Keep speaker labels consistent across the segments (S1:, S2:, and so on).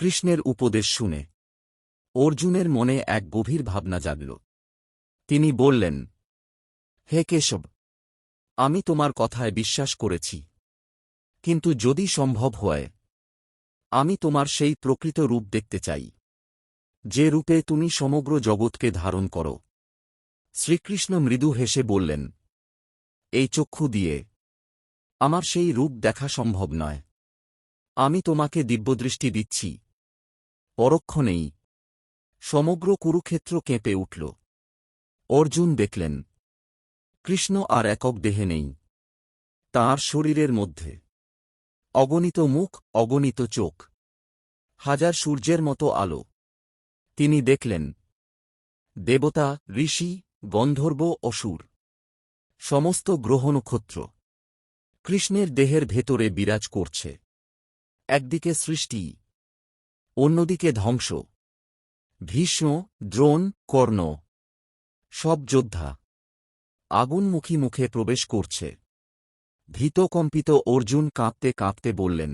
S1: কৃষ্ণের উপদেশ শুনে অর্জুনের মনে এক গভীর ভাবনা জাগল। তিনি বললেন, হে কেশব, আমি তোমার কথায় বিশ্বাস করেছি, কিন্তু যদি সম্ভব হয়, আমি তোমার সেই প্রকৃত রূপ দেখতে চাই, যে রূপে তুমি সমগ্র জগৎকে ধারণ করো। শ্রীকৃষ্ণ মৃদু হেসে বললেন, এই চক্ষু দিয়ে আমার সেই রূপ দেখা সম্ভব নয়। আমি তোমাকে দিব্যদৃষ্টি দিচ্ছি। পরক্ষণেই সমগ্র কুরুক্ষেত্র কেঁপে উঠল। অর্জুন দেখলেন, কৃষ্ণ আর একক দেহে নেই। তাঁর শরীরের মধ্যে অগণিত মুখ, অগণিত চোখ, হাজার সূর্যের মতো আলো। তিনি দেখলেন, দেবতা, ঋষি, গন্ধর্ব, অসুর, সমস্ত গ্রহ নক্ষত্র কৃষ্ণের দেহের ভেতরে বিরাজ করছে। একদিকে সৃষ্টি, অন্যদিকে ধ্বংস। ভীষ্ম, দ্রোণ, কর্ণ, সব যোদ্ধা আগুনমুখী মুখে প্রবেশ করছে। ভীতকম্পিত অর্জুন কাঁপতে কাঁপতে বললেন,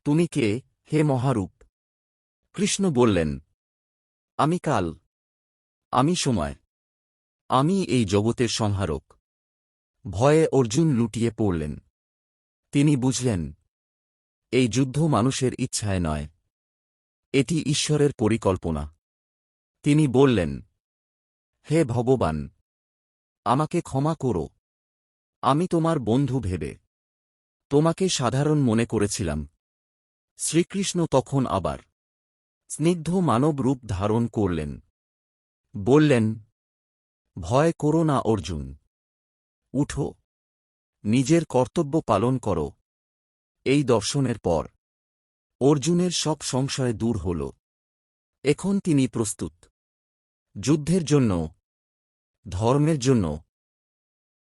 S1: তুমি কে, হে মহারূপ? কৃষ্ণ বললেন, আমি কাল, আমি সময়, আমি এই জগতের সংহারক। ভয়ে অর্জুন লুটিয়ে পড়লেন। তিনি বুঝলেন, এই যুদ্ধ মানুষের ইচ্ছায় নয়, এটি ঈশ্বরের পরিকল্পনা। তিনি বললেন, হে ভগবান, আমাকে ক্ষমা করো। আমি তোমার বন্ধু ভেবে তোমাকে সাধারণ মনে করেছিলাম। শ্রীকৃষ্ণ তখন আবার স্নিগ্ধ মানব রূপ ধারণ করলেন। বললেন, ভয় করো না অর্জুন, উঠো, নিজের কর্তব্য পালন করো। এই দর্শনের পর অর্জুনের সব সংশয় দূর হল। এখন তিনি প্রস্তুত, যুদ্ধের জন্য, ধর্মের জন্য,